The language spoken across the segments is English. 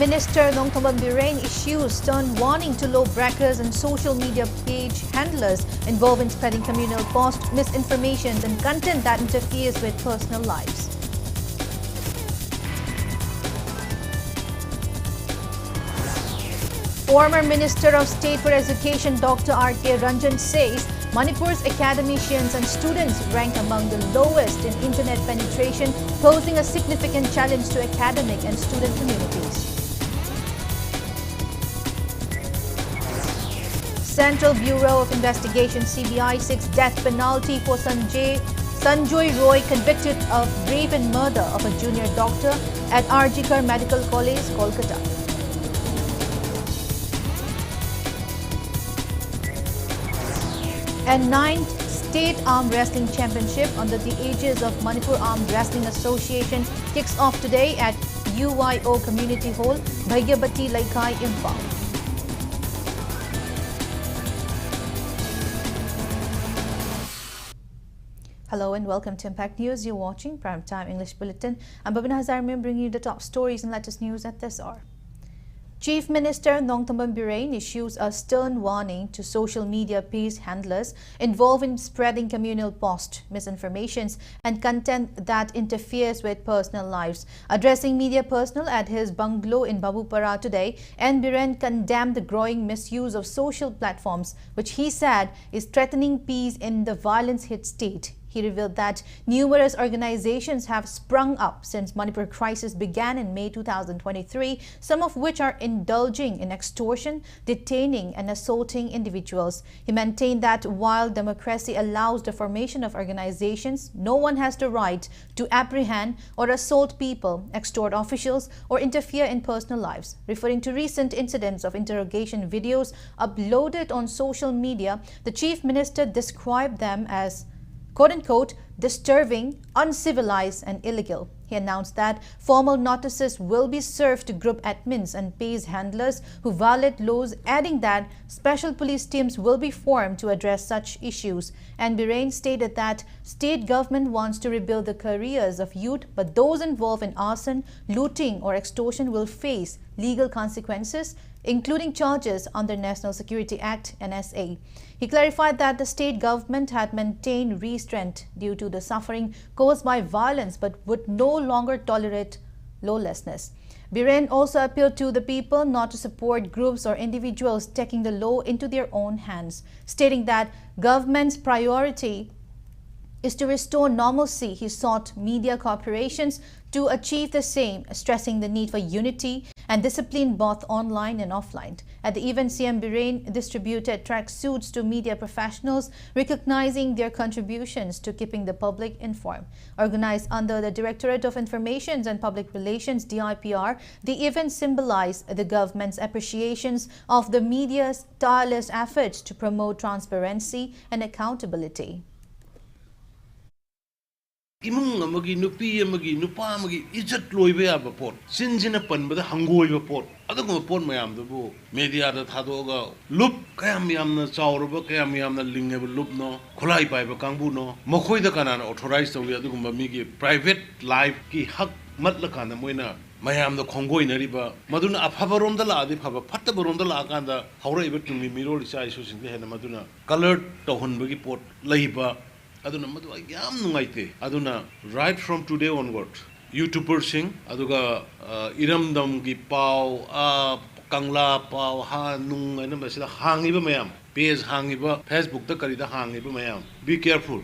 Minister Biren issues stern warning to law-breakers and social media page handlers involved in spreading communal posts, misinformation and content that interferes with personal lives. Former Minister of State for Education Dr. R.K. Ranjan says Manipur's academicians and students rank among the lowest in internet penetration, posing a significant challenge to academic and student communities. Central Bureau of Investigation (CBI) seeks death penalty for Sanjoy Roy, convicted of rape and murder of a junior doctor at RG Medical College, Kolkata. And 9th State Arm Wrestling Championship under the aegis of Manipur Arm Wrestling Association kicks off today at UYO Community Hall, Bhagyabati Laikai, Imphal. Hello and welcome to Impact News. You're watching Primetime English Bulletin. I'm BABINA bringing you the top stories and latest news at this hour. Chief Minister Biren issues a stern warning to social media page handlers involved in spreading communal posts, misinformations and content that interferes with personal lives. Addressing media personnel at his bungalow in Babupara today, Biren condemned the growing misuse of social platforms, which he said is threatening peace in the violence-hit state. He revealed that numerous organizations have sprung up since Manipur crisis began in May 2023, some of which are indulging in extortion, detaining and assaulting individuals. He maintained that while democracy allows the formation of organizations, no one has the right to apprehend or assault people, extort officials or interfere in personal lives. Referring to recent incidents of interrogation videos uploaded on social media, the Chief Minister described them as quote-unquote, disturbing, uncivilized and illegal. He announced that formal notices will be served to group admins and page handlers who violate laws, adding that special police teams will be formed to address such issues. And Biren stated that state government wants to rebuild the careers of youth, but those involved in arson, looting or extortion will face legal consequences, including charges under National Security Act (NSA). He clarified that the state government had maintained restraint due to the suffering caused by violence but would no longer tolerate lawlessness. Biren also appealed to the people not to support groups or individuals taking the law into their own hands, stating that government's priority is to restore normalcy. He sought media corporations to achieve the same, stressing the need for unity and discipline both online and offline. At the event, CM Biren distributed tracksuits to media professionals, recognizing their contributions to keeping the public informed. Organized under the Directorate of Information and Public Relations (DIPR), the event symbolized the government's appreciations of the media's tireless efforts to promote transparency and accountability. Imung amagi nupi amagi nupa amagi ijat loibe aba pot sinjina panbada hangoiba pot aduguma pot mayam dubu media da thadoga lup kayam yamna chawruba kayam yamna lingeba lup no khulai paiba kangbu no mokhoi da kana authorized tawi aduguma migi private life ki hak matla kana moina mayam da khongoi nariba maduna aphabarom da la adi phaba phattabarom da la kanda hauraiba tumi mirol isa isu sinde hena maduna colored tohonbagi pot laiba aduna madu yam nungaite aduna right from today onward YouTuber sing aduga iramdam gi pau kangla pau ha nung ena basida hangiba mayam page hangiba Facebook ta karida hangiba mayam be careful.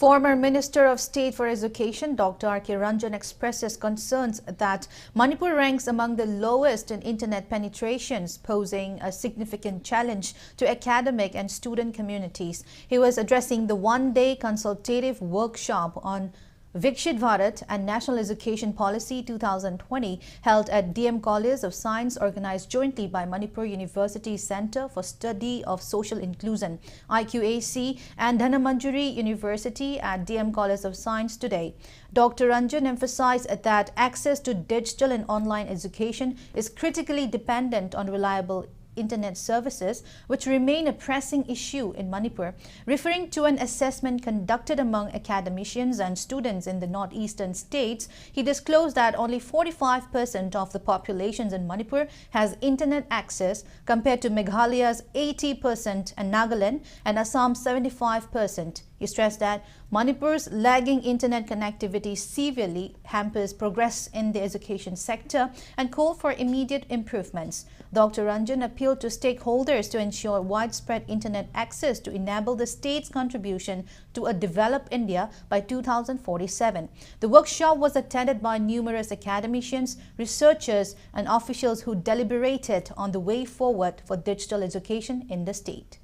Former Minister of State for Education Dr. R.K. Ranjan expresses concerns that Manipur ranks among the lowest in internet penetrations, posing a significant challenge to academic and student communities. He was addressing the one-day consultative workshop on Vikshit Bharat and National Education Policy 2020 held at DM College of Science, organized jointly by Manipur University Center for Study of Social Inclusion IQAC and Dhanamanjuri University at DM College of Science today. Dr. Ranjan emphasized that access to digital and online education is critically dependent on reliable internet services, which remain a pressing issue in Manipur. Referring to an assessment conducted among academicians and students in the northeastern states, he disclosed that only 45% of the populations in Manipur has internet access compared to Meghalaya's 80% and Nagaland and Assam's 75%. He stressed that Manipur's lagging internet connectivity severely hampers progress in the education sector and called for immediate improvements. Dr. Ranjan appealed to stakeholders to ensure widespread internet access to enable the state's contribution to a developed India by 2047. The workshop was attended by numerous academicians, researchers, and officials who deliberated on the way forward for digital education in the state.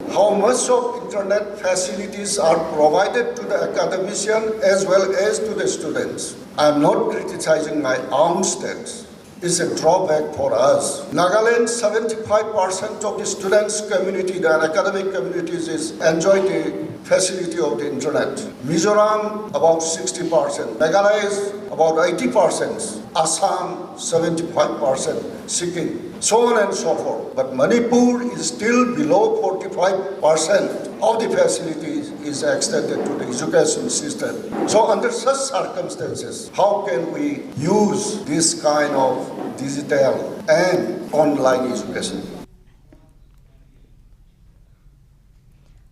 How much of internet facilities are provided to the academician as well as to the students. I am not criticizing my own states. It's a drawback for us. Nagaland, 75% of the students community, the academic communities enjoy the facility of the internet. Mizoram, about 60%. Meghalaya is about 80%. Assam, 75%. Sikkim, so on and so forth. But Manipur is still below 45% of the facilities is extended to the education system. So under such circumstances, how can we use this kind of digital and online education?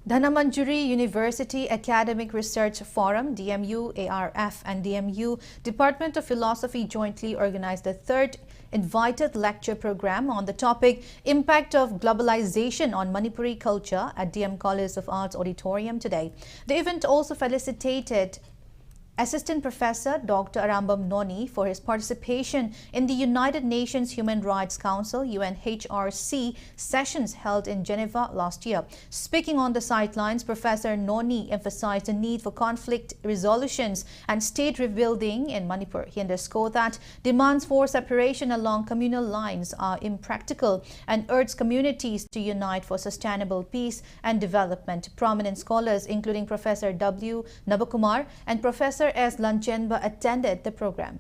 Dhanamanjuri University Academic Research Forum, DMU, ARF and DMU Department of Philosophy jointly organized the third invited lecture program on the topic Impact of Globalization on Manipuri Culture at DM College of Arts Auditorium today. The event also felicitated Assistant Professor Dr. Arambam Noni for his participation in the United Nations Human Rights Council UNHRC sessions held in Geneva last year. Speaking on the sidelines, Professor Noni emphasized the need for conflict resolutions and state rebuilding in Manipur. He underscored that demands for separation along communal lines are impractical and urged communities to unite for sustainable peace and development. Prominent scholars including Professor W. Nabakumar and Professor S. Lanchenba attended the program.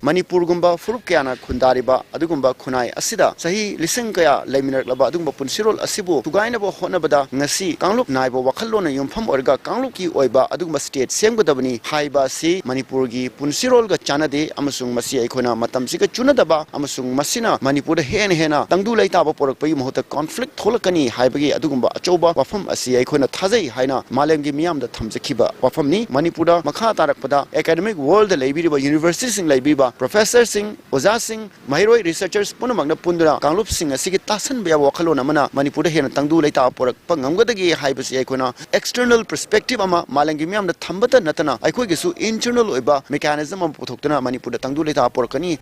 Manipur gumba furup kayana khundariba adugumba khunai asida sahi lising kaya laiminat laba adugumba punsirol asibu tugaina bo honabada ngasi kanglup naibo wakhallona yumpham orga kanglup ki oiba adugumba state semgadabani haiba si Manipur gi punsirol ga chanade amasung masi aikona matam siga chunadaba amasung masina Manipur hena tangdu laitaba porakpai mohota conflict tholakani haibagi adugumba achoba wafam asi aikona thajai haina malemgi miyamda thamjakhiba wafamni Manipur da makha tarakpada academic world laibiriba university sing laibiba Professor Singh, Oza Singh, Mahiroi researchers Punamagna Pundura, Kanglup Singh, Sigi Tasan Bia Wakalo Namana, Manipur Hen Tangdu Laita Porak Pangamgadagi Hibasi Aikona, external perspective ama Malangimiam the Tambata Natana, Aikogisu internal Uba mechanism of Potokana, Manipur Tangdu Laita Porakani.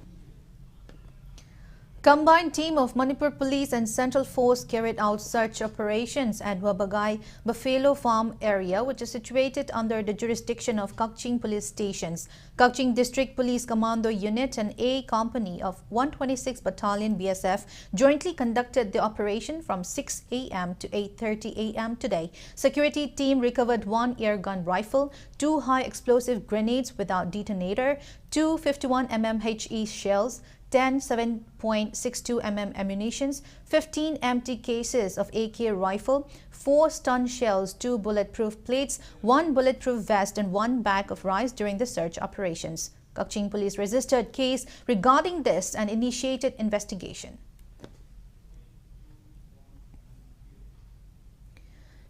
Combined team of Manipur Police and Central Force carried out search operations at Wabagai Buffalo Farm area, which is situated under the jurisdiction of Kakching Police Stations. Kakching District Police Commando Unit and A Company of 126 Battalion BSF jointly conducted the operation from 6 a.m. to 8:30 a.m. today. Security team recovered 1 air gun rifle, 2 high explosive grenades without detonator, 2 51mm HE shells, 10 7.62 mm ammunitions, 15 empty cases of AK rifle, 4 stun shells, 2 bulletproof plates, 1 bulletproof vest and 1 bag of rice during the search operations. Kakching police registered case regarding this and initiated investigation.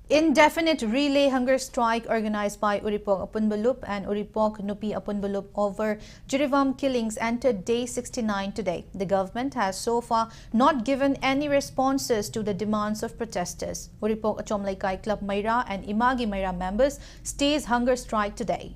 Indefinite relay hunger strike organized by Uripok Apunbalup and Uripok Nupi Apunbalup over Jirivam killings entered day 69 today. The government has so far not given any responses to the demands of protesters. Uripok Achomlaikai Club Maira and Imagi Maira members stays hunger strike today.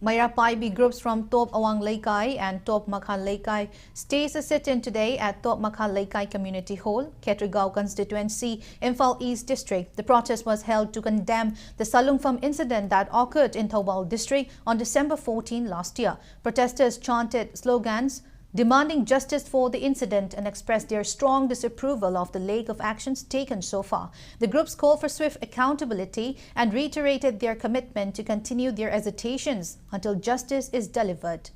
Maira Paibi groups from Top Awang Laikai and Top Makhan Laikai stays a sit-in today at Top Makhan Laikai Community Hall, Ketrigao Constituency, Imphal East District. The protest was held to condemn the Salungpham incident that occurred in Thoubal District on December 14 last year. Protesters chanted slogans, demanding justice for the incident and expressed their strong disapproval of the lack of actions taken so far. The groups called for swift accountability and reiterated their commitment to continue their agitations until justice is delivered.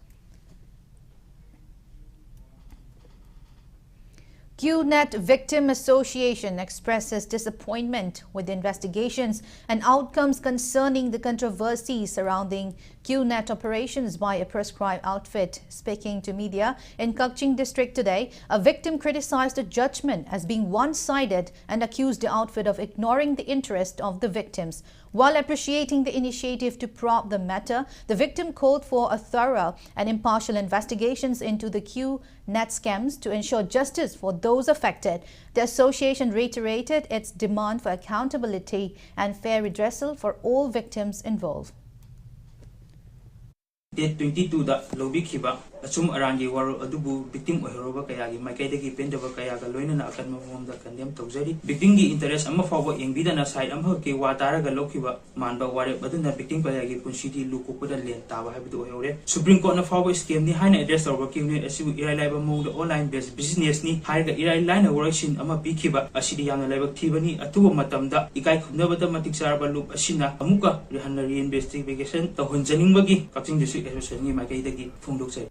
QNet Victim Association expresses disappointment with the investigations and outcomes concerning the controversies surrounding QNet operations by a proscribed outfit. Speaking to media in Kaching district today, a victim criticized the judgment as being one-sided and accused the outfit of ignoring the interest of the victims. While appreciating the initiative to probe the matter, the victim called for a thorough and impartial investigations into the QNet scams to ensure justice for those affected. The association reiterated its demand for accountability and fair redressal for all victims involved. Date 22 da lobi khiba achum arangi waru adubu victim ohiroba kaya gi maikaidagi pendaba kaya ga loina na akan mom da condemn tawjari victim gi interest amma fawa engbi na side amma ke watara ga lokhiba manba ware baduna victim kaya gi punsidi luko kuda len tawa habidu ohore Supreme Court na fawa scam ni haina address over kimne asibu irai laiba mo the online based business ni haiga irai line workshin amma bikhiba asidi yana laiba thibani atuwa matamda ikai khubnaba da matik sarba loop asina amuka rihanna reinvestigation tahunjaning bagi Kaching district association ni maikaidagi phungdok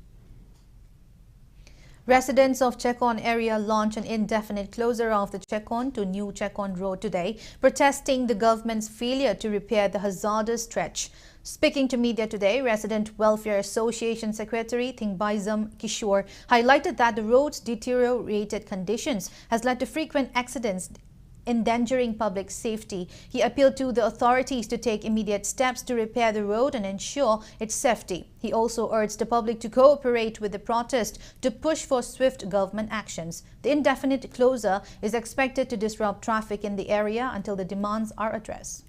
Residents of Chekon area launched an indefinite closure of the Chekon to New Chekon Road today, protesting the government's failure to repair the hazardous stretch. Speaking to media today, Resident Welfare Association Secretary Thingbaizam Kishore highlighted that the road's deteriorated conditions has led to frequent accidents endangering public safety. He appealed to the authorities to take immediate steps to repair the road and ensure its safety. He also urged the public to cooperate with the protest to push for swift government actions. The indefinite closure is expected to disrupt traffic in the area until the demands are addressed.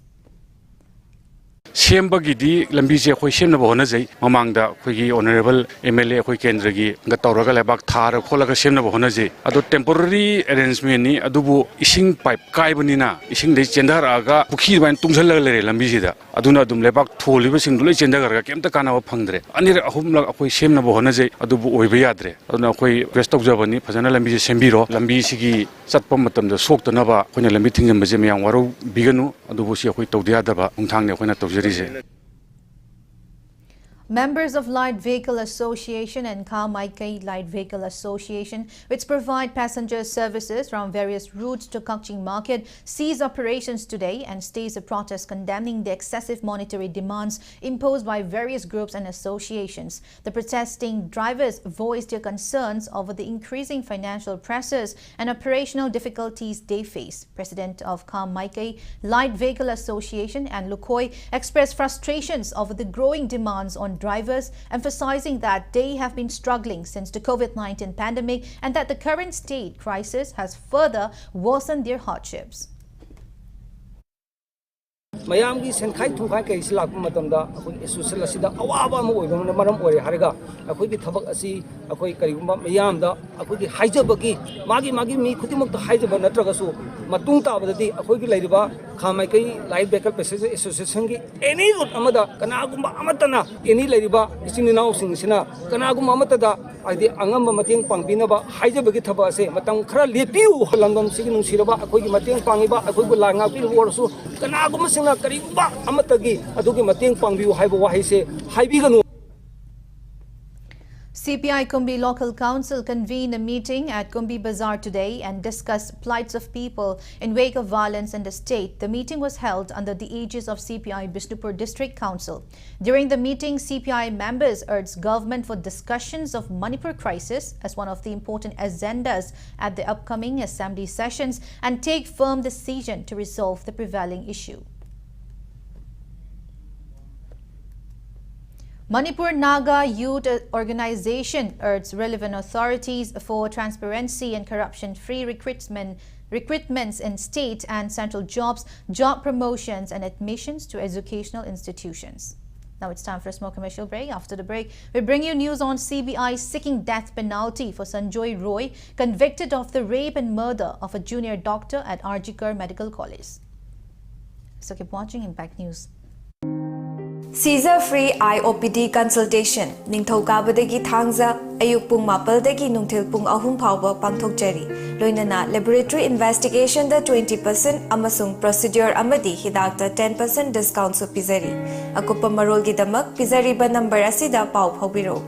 Sembagidi Lambije Hoshim Nabonazay, among the Quigi Honorable MLA Hoikendragi, Gatoragalabak Tar, Holaga Shem Nabonazi, Ado temporary arrangement, Adubu, Ishing pipe, Kaibanina, Ishing the Chendaraga, Puki and Tumsala Lambizida, Aduna Dum Lebak, Tolibus in Lucendaga, Kemtakana Pangre, Anir Ahumla Hoshim Nabonazi, Adubu Obiadre, Adonakoi, West of Javani, Pazana Lambis Sembiro, Lambisigi, Satpomatum, the Sok to Nava, when a meeting in Mazemian Waru, Biganu, Adubusi Hito Diadaba, Untang, when at Members of Light Vehicle Association and Kamaikai Light Vehicle Association, which provide passenger services from various routes to Kaching Market, ceased operations today and staged a protest condemning the excessive monetary demands imposed by various groups and associations. The protesting drivers voiced their concerns over the increasing financial pressures and operational difficulties they face. President of Kamaikai Light Vehicle Association and Lukoi expressed frustrations over the growing demands on drivers, emphasizing that they have been struggling since the COVID-19 pandemic and that the current state crisis has further worsened their hardships. Mayamgi Senkai Tukai is like Matamda, Susila, Awaba, Madam Ori Hariga, a quick tabak asi, a quick Mayamda, a quick Hajabaki, Magi me, Kutimok to Hajaba Natragasu, Matunta, a quick Ladiba, Kamaki, Light Becker Passenger Association, any good Amada, Kanaguma Amatana, any Ladiba, is in now sing Sina, Kanaguma Amatada, I the Angamba Mating Pangpinaba, Hajabaki Tabase, Matang Kra Lepiu, London Signal Siraba, a quick Mating Pangiba, a quick Langapi Warsu, Kanaguma Kariba Amatagi, Aduki Mating Pangbu, Haibo Haibiganu. CPI Kumbi Local Council convened a meeting at Kumbi Bazaar today and discussed plights of people in wake of violence in the state. The meeting was held under the aegis of CPI Bishnupur District Council. During the meeting, CPI members urged government for discussions of Manipur crisis as one of the important agendas at the upcoming assembly sessions and take firm decision to resolve the prevailing issue. Manipur Naga Youth Organization urged relevant authorities for transparency and corruption-free recruitments in state and central jobs, job promotions and admissions to educational institutions. Now it's time for a small commercial break. After the break, we bring you news on CBI seeking death penalty for Sanjoy Roy, convicted of the rape and murder of a junior doctor at RG Medical College. So keep watching Impact News. Seizure-free IOPD consultation, Ningthokabadagi Thangza, Ayuk pung mapaldagi nungthil pung ahum phawba pangthokjari. Loinana laboratory investigation da 20% amasung procedure amadi hidakta 10% discount su pizari. Akupa marol gidamak pizari ba number asida pau phawbiro.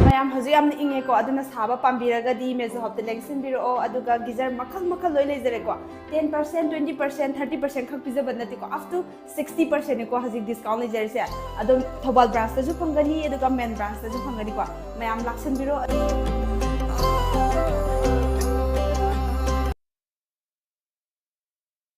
Mayam hazu yamna inge ko aduna saba pambiraga di mezo hopte lengsin biro aduga gizar makal loi lezere ko 10% 20% 30% khak piza banati ko up to 60% ko hazi discount lezere se adum thobal branch ta ju phangani aduga main branch ta ju phangani ko mayam laksin biro.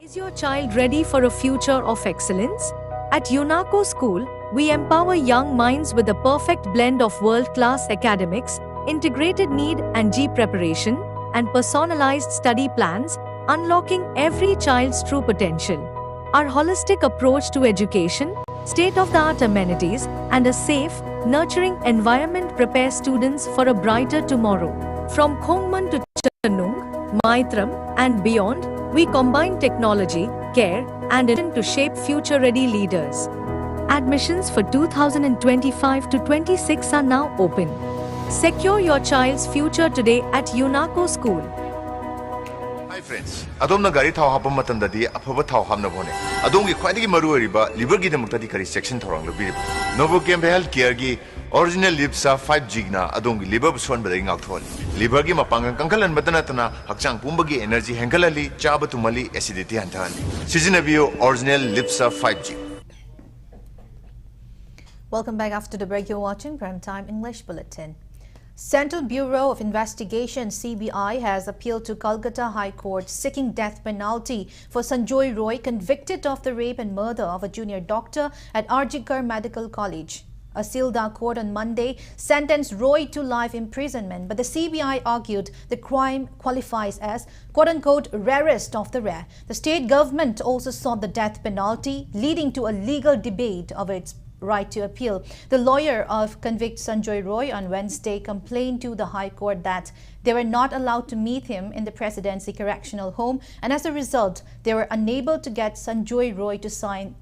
Is your child ready for a future of excellence? At UNACO School, we empower young minds with a perfect blend of world-class academics, integrated need and G preparation, and personalized study plans, unlocking every child's true potential. Our holistic approach to education, state-of-the-art amenities, and a safe, nurturing environment prepare students for a brighter tomorrow. From Khongman to Chanung, Maitram, and beyond, we combine technology, care, and intent to shape future-ready leaders. Admissions for 2025 to 26 are now open. Secure your child's future today at UNACO School. Hi friends, adom na gari thau hapam matam dadi aphaba thau hamna bone. Adom gi khwaidi gi maru riba liver gi damukta di kari section thorang lo birib. Novochem health care gi original lipsa 5G na adom gi liver swan badai ngak thol. Liver gi mapang kangkalan badana tana hakchang pumba gi energy hengalali chaba tumali acidity hantan. Seasonabio original lipsa 5G. Welcome back after the break. You're watching Primetime English Bulletin. Central Bureau of Investigation (CBI) has appealed to Kolkata High Court seeking death penalty for Sanjoy Roy, convicted of the rape and murder of a junior doctor at Arjikar Medical College. A Silda court on Monday sentenced Roy to life imprisonment, but the CBI argued the crime qualifies as quote-unquote rarest of the rare. The state government also sought the death penalty, leading to a legal debate of its right to appeal. The lawyer of convict Sanjoy Roy on Wednesday complained to the High Court that they were not allowed to meet him in the Presidency Correctional Home, and as a result, they were unable to get Sanjoy Roy to sign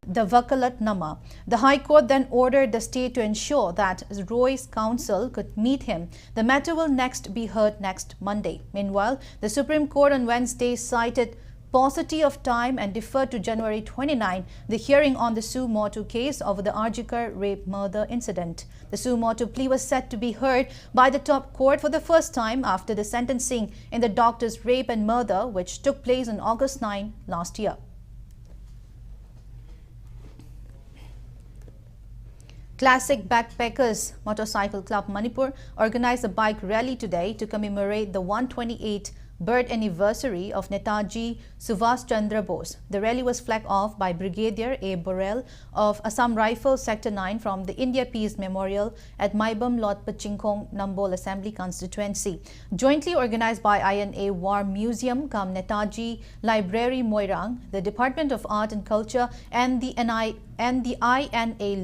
the Vakalatnama. The High Court then ordered the state to ensure that Roy's counsel could meet him. The matter will next be heard next Monday. Meanwhile, the Supreme Court on Wednesday cited paucity of time and deferred to January 29 the hearing on the suo motu case over the Arjikar rape murder incident. The suo motu plea was set to be heard by the top court for the first time after the sentencing in the doctor's rape and murder, which took place on August 9 last year. Classic Backpackers Motorcycle Club Manipur organized a bike rally today to commemorate the 128th birth anniversary of Netaji Subhash Chandra Bose. The rally was flagged off by Brigadier A. Borel of Assam Rifles Sector 9 from the India Peace Memorial at Maibam Lot Pachingkong Nambol Assembly Constituency. Jointly organized by INA War Museum, cum Netaji Library Moirang, the Department of Art and Culture and the INA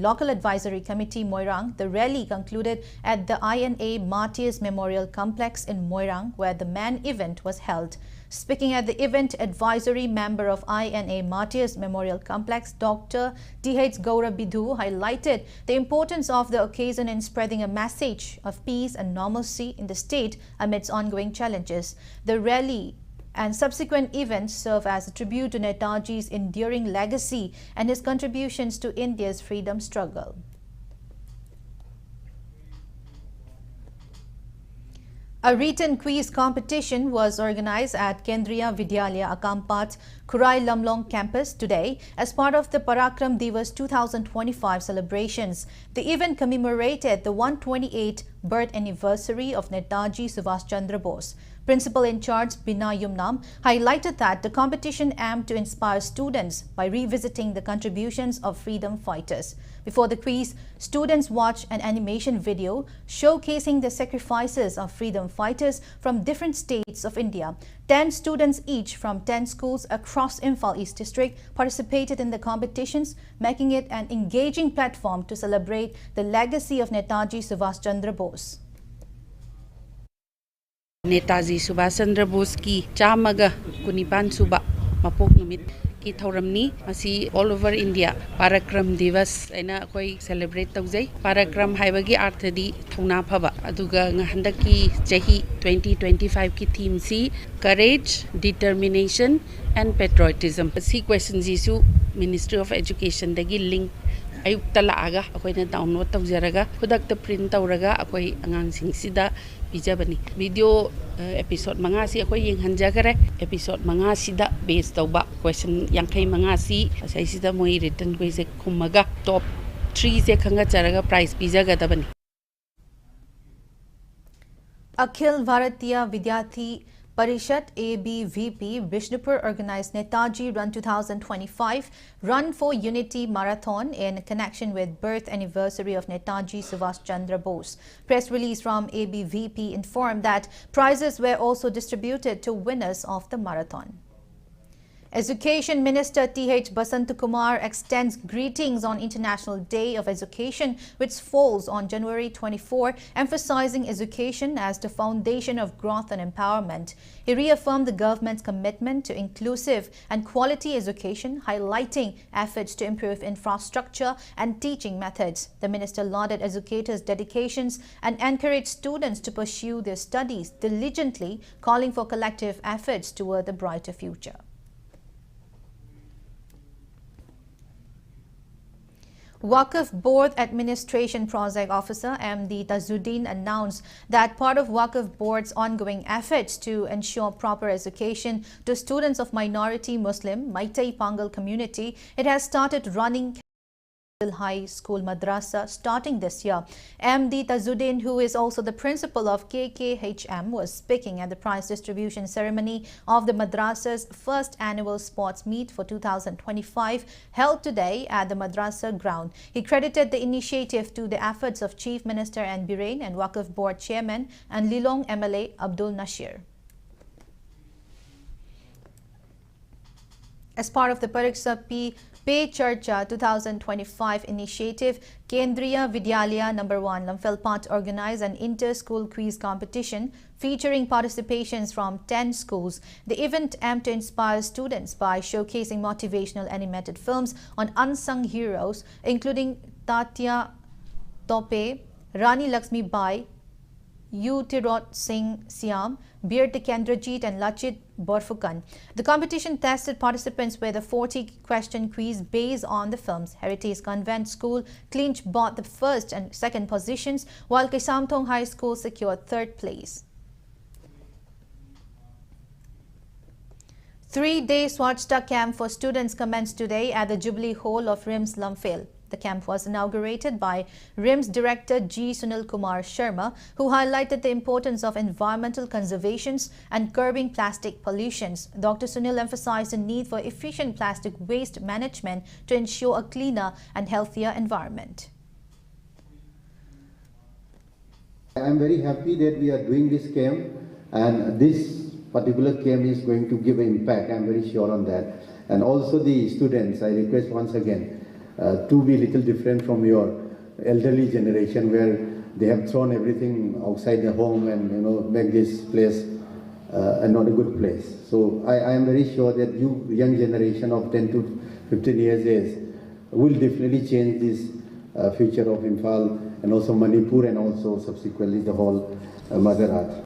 Local Advisory Committee Moirang, the rally concluded at the INA Martyrs Memorial Complex in Moirang, where the main event was held. Speaking at the event, advisory member of INA Martyrs Memorial Complex, Dr. T.H. Gaura Bidhu, highlighted the importance of the occasion in spreading a message of peace and normalcy in the state amidst ongoing challenges. The rally and subsequent events serve as a tribute to Netaji's enduring legacy and his contributions to India's freedom struggle. A written quiz competition was organized at Kendriya Vidyalaya Akampat, Kurai Lamlong campus today as part of the Parakram Divas 2025 celebrations. The event commemorated the 128th birth anniversary of Netaji Subhash Chandra Bose. Principal in charge Bina Yumnam highlighted that the competition aimed to inspire students by revisiting the contributions of freedom fighters. Before the quiz, students watched an animation video showcasing the sacrifices of freedom fighters from different states of India. 10 students each from 10 schools across Imphal East District participated in the competitions, making it an engaging platform to celebrate the legacy of Netaji Subhash Chandra Bose. Netaji Subhash Chandra Bose ki chamaga kunipan suba mapok numit ki thauramni masi all over India Parakram Divas aina koi celebrate taujai Parakram haibagi arthadi thongna phaba aduga handaki chahi 2025 ki theme si courage, determination and patriotism. Si questions isu Ministry of Education dagi link ayukta laaga akoina download taujaraga khudakta print tauraga akoi angangsing sida bijabani video episode manga si akoi yenghanjagare episode manga sida base tauba question yankai manga si asai sida moi written quiz khumaga top 3 se khanga charaga prize bijaga dabani. Akhil Bharatiya Vidyarthi Parishad ABVP Bishnupur organized Netaji Run 2025 Run for Unity Marathon in connection with birth anniversary of Netaji Subhash Chandra Bose. Press release from ABVP informed that prizes were also distributed to winners of the marathon. Education Minister T.H. Basantakumar extends greetings on International Day of Education, which falls on January 24, emphasizing education as the foundation of growth and empowerment. He reaffirmed the government's commitment to inclusive and quality education, highlighting efforts to improve infrastructure and teaching methods. The minister lauded educators' dedications and encouraged students to pursue their studies diligently, calling for collective efforts toward a brighter future. Waqf Board Administration Project Officer M.D. Tajuddin announced that part of Waqf Board's ongoing efforts to ensure proper education to students of minority Muslim Maitai Pangal community, it has started running High School Madrasa starting this year. M.D. Tajuddin, who is also the principal of KKHM, was speaking at the prize distribution ceremony of the Madrasa's first annual sports meet for 2025 held today at the Madrasa ground. He credited the initiative to the efforts of Chief Minister and Biren and Waqf Board Chairman and Lilong MLA Abdul Nasir. As part of the Pariksha Pe Charcha 2025 initiative, Kendriya Vidyalaya No. 1 Lamphilpat organized an inter-school quiz competition featuring participations from 10 schools. The event aimed to inspire students by showcasing motivational animated films on unsung heroes, including Tatya Tope, Rani Lakshmi Bai, U. Tirot Singh Siam, Bir Tikendrajit and Lachit Borfukan. The competition tested participants with a 40-question quiz based on the films. Heritage Convent School clinched both the first and second positions, while Kisamthong High School secured third place. 3-day Swachhta camp for students commenced today at the Jubilee Hall of RIMS Lamphil. The camp was inaugurated by RIMS Director G. Sunil Kumar Sharma, who highlighted the importance of environmental conservation and curbing plastic pollutions. Dr. Sunil emphasized the need for efficient plastic waste management to ensure a cleaner and healthier environment. I am very happy that we are doing this camp, and this particular camp is going to give an impact. I am very sure on that. And also the students, I request once again, to be a little different from your elderly generation where they have thrown everything outside the home and make this place not a good place. So I am very sure that you young generation of 10 to 15 years age will definitely change this future of Imphal and also Manipur and also subsequently the whole Mother Earth.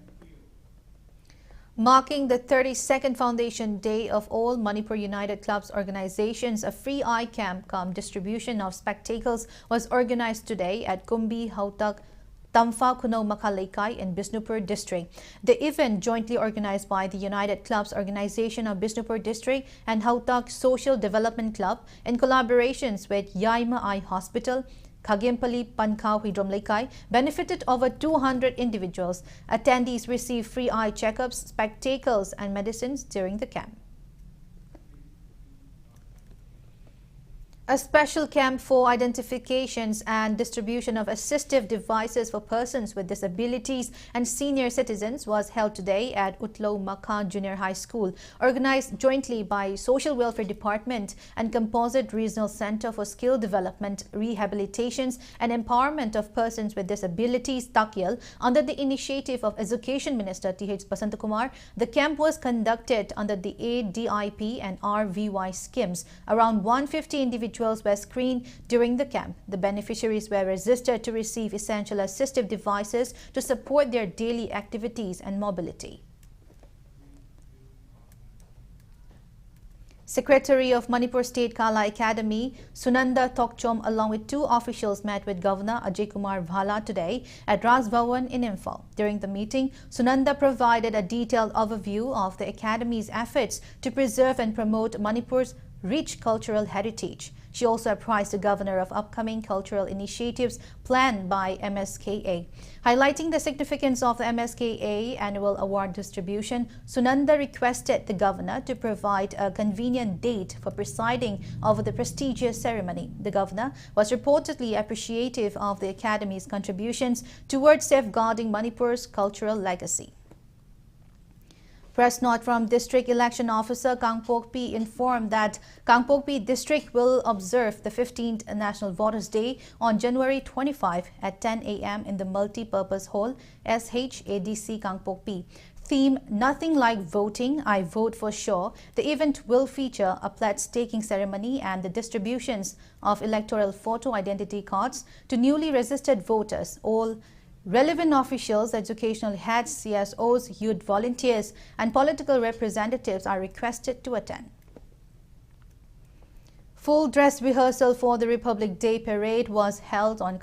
Marking the 32nd Foundation Day of all Manipur United Clubs organizations, a free eye camp cum distribution of spectacles was organized today at Kumbi Hautak Tamfa Kuno Makalaikai in Bishnupur District. The event, jointly organized by the United Clubs Organization of Bishnupur District and Hautak Social Development Club in collaborations with Yaima Eye Hospital, Khagempali Pankau Hidromlaikai, benefited over 200 individuals. Attendees received free eye checkups, spectacles and medicines during the camp. A special camp for identifications and distribution of assistive devices for persons with disabilities and senior citizens was held today at Utlo Makha Junior High School, organized jointly by Social Welfare Department and Composite Regional Center for Skill Development, Rehabilitations and Empowerment of Persons with Disabilities, Takyal, under the initiative of Education Minister T.H. Basantakumar. The camp was conducted under the ADIP and RVY schemes. Around 150 individuals were screened during the camp. The beneficiaries were registered to receive essential assistive devices to support their daily activities and mobility. Secretary of Manipur State Kala Academy, Sunanda Tokchom, along with two officials, met with Governor Ajay Kumar Bhala today at Raj Bhawan in Imphal. During the meeting, Sunanda provided a detailed overview of the Academy's efforts to preserve and promote Manipur's rich cultural heritage. She also apprised the governor of upcoming cultural initiatives planned by MSKA. Highlighting the significance of the MSKA annual award distribution, Sunanda requested the governor to provide a convenient date for presiding over the prestigious ceremony. The governor was reportedly appreciative of the Academy's contributions towards safeguarding Manipur's cultural legacy. Press note from District Election Officer Kangpokpi informed that Kangpokpi District will observe the 15th National Voters Day on January 25 at 10 a.m. in the Multi-Purpose Hall, SHADC Kangpokpi. Theme Nothing Like Voting, I Vote for Sure. The event will feature a pledge taking ceremony and the distributions of electoral photo identity cards to newly registered voters. All relevant officials, educational heads, CSOs, youth volunteers and political representatives are requested to attend. Full dress rehearsal for the Republic Day Parade was held on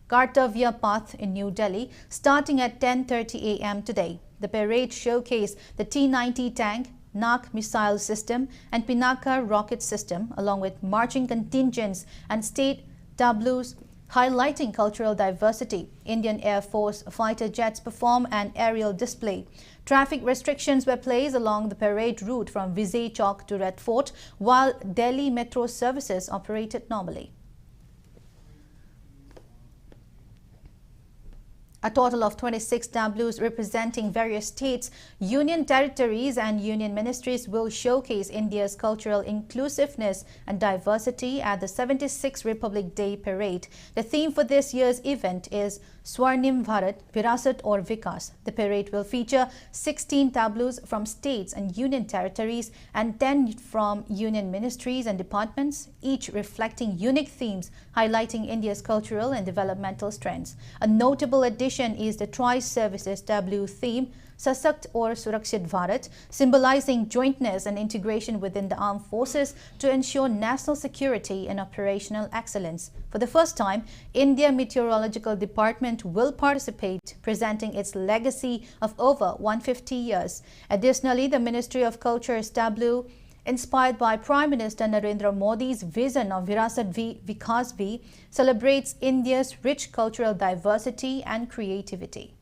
Kartavya Path in New Delhi starting at 10:30 a.m. today. The parade showcased the T-90 tank, Nak missile system and Pinaka rocket system along with marching contingents and state tableaus highlighting cultural diversity. Indian Air Force fighter jets perform an aerial display. Traffic restrictions were placed along the parade route from Vizay Chowk to Red Fort, while Delhi metro services operated normally. A total of 26 tableaus representing various states, union territories and union ministries will showcase India's cultural inclusiveness and diversity at the 76th Republic Day Parade. The theme for this year's event is Swarnim Bharat, Virasat aur Vikas. The parade will feature 16 tableaus from states and union territories and 10 from union ministries and departments, each reflecting unique themes highlighting India's cultural and developmental strengths. A notable addition is the Tri-Services tableau theme, Sasakt or Surakshit Bharat, symbolizing jointness and integration within the armed forces to ensure national security and operational excellence. For the first time, India Meteorological Department will participate, presenting its legacy of over 150 years. Additionally, the Ministry of Culture's tableau, inspired by Prime Minister Narendra Modi's vision of Virasat V Vikas V, celebrates India's rich cultural diversity and creativity.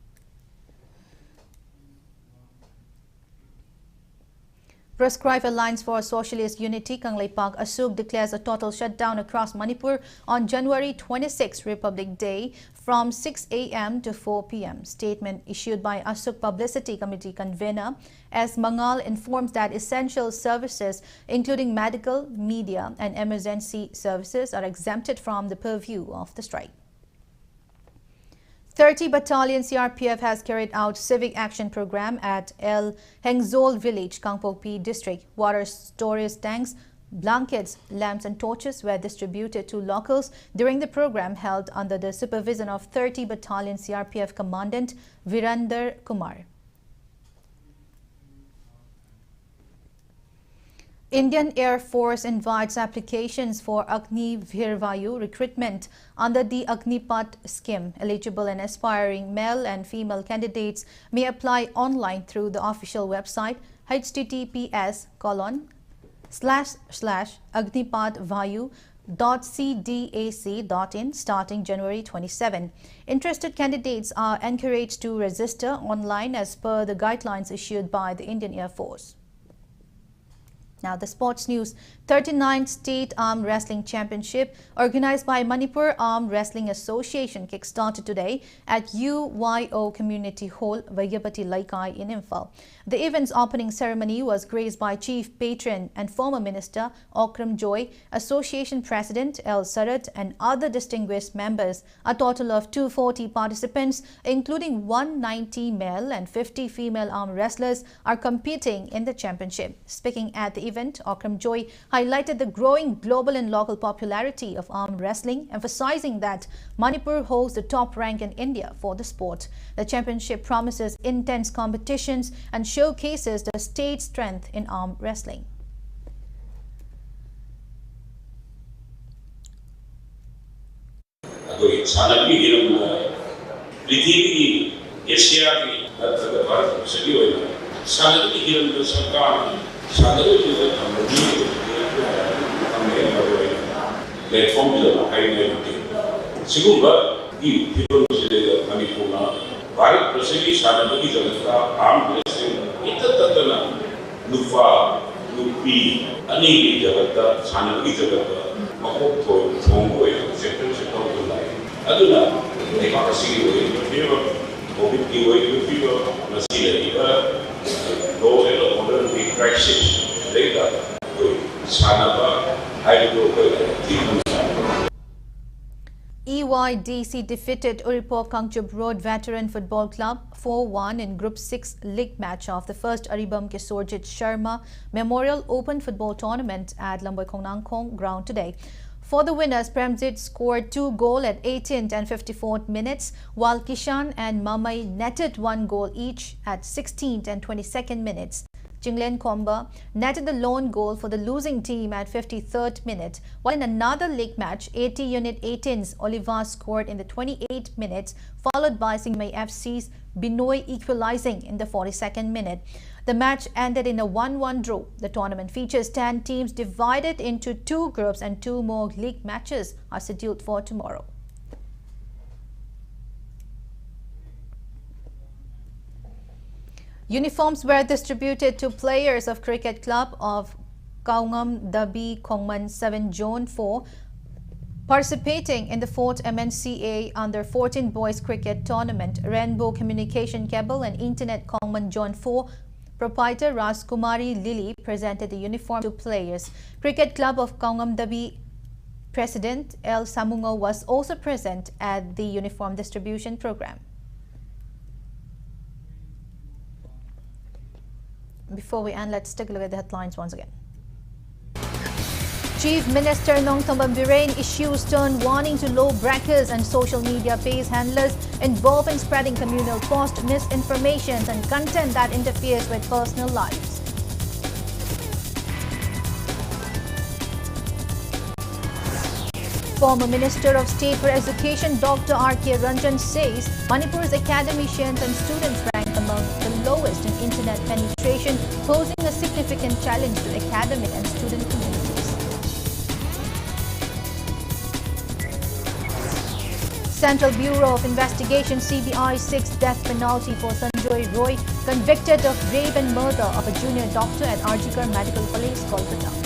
Proscribed Alliance for Socialist Unity, Kangleipak Asuk declares a total shutdown across Manipur on January 26, Republic Day, from 6 a.m. to 4 p.m. Statement issued by Asuk Publicity Committee convener S. Mangal informs that essential services, including medical, media, and emergency services, are exempted from the purview of the strike. 30 Battalion CRPF has carried out civic action program at El Hengzol village, Kangpokpi district. Water storage tanks, blankets, lamps and torches were distributed to locals during the program held under the supervision of 30 Battalion CRPF Commandant Virender Kumar. Indian Air Force invites applications for Agni Virvayu recruitment under the Agnipat scheme. Eligible and aspiring male and female candidates may apply online through the official website https://agnipatvayu.cdac.in starting January 27. Interested candidates are encouraged to register online as per the guidelines issued by the Indian Air Force. Now, the sports news. 39th State Arm Wrestling Championship, organized by Manipur Arm Wrestling Association, kick-started today at UYO Community Hall, Vaigapati Laikai in Imphal. The event's opening ceremony was graced by Chief Patron and former Minister Okram Joy, Association President L. Sarat, and other distinguished members. A total of 240 participants, including 190 male and 50 female arm wrestlers, are competing in the championship. Speaking at the event, Okram Joy highlighted the growing global and local popularity of arm wrestling, emphasizing that Manipur holds the top rank in India for the sport. The championship promises intense competitions and showcases the state's strength in arm wrestling. EYDC defeated Uripor Kangchup Road Veteran Football Club 4-1 in Group 6 League match of the first Aribam Kisorjit Sharma Memorial Open Football Tournament at Lamboy Kongnangkong ground today. For the winners, Premjit scored 2 goals at 18th and 54th minutes, while Kishan and Mamai netted 1 goal each at 16th and 22nd minutes. Jinglen Komba netted the lone goal for the losing team at 53rd minute, while in another league match, 80 Unit 18's Oliva scored in the 28th minutes, followed by Singmay FC's Binoy equalizing in the 42nd minute. The match ended in a 1-1 draw. The tournament features 10 teams divided into 2 groups, and 2 more league matches are scheduled for tomorrow. Uniforms were distributed to players of Cricket Club of Kaungam Dabi Kongman 7 Zone 4 participating in the 4th MNCA Under-14 Boys Cricket Tournament. Rainbow Communication Cable and Internet Kongman Zone 4 proprietor Rajkumari Lily presented the uniform to players. Cricket Club of Kaungam Dabi President L. Samungo was also present at the uniform distribution program. Before we end, let's take a look at the headlines once again. Chief Minister Nongtambam Biren issues stern warning to law breakers and social media page handlers involved in spreading communal posts, misinformation and content that interferes with personal lives. Former Minister of State for Education Dr. R.K. Ranjan says Manipur's academicians and students rank among the lowest in internet penetration, posing a significant challenge to academic and student communities. Central Bureau of Investigation CBI seeks death penalty for Sanjoy Roy, convicted of rape and murder of a junior doctor at Arjikar Medical College, Kolkata.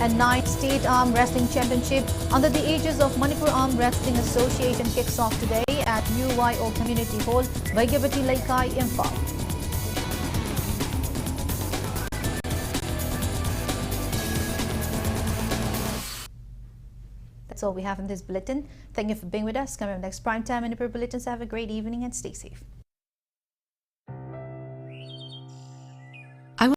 And 9th State Arm Wrestling Championship under the aegis of Manipur Arm Wrestling Association kicks off today at UYO Community Hall, Vaigapati Laikai, Imphal. That's all we have in this bulletin. Thank you for being with us. Coming up next, Primetime Manipur Bulletins. Have a great evening and stay safe.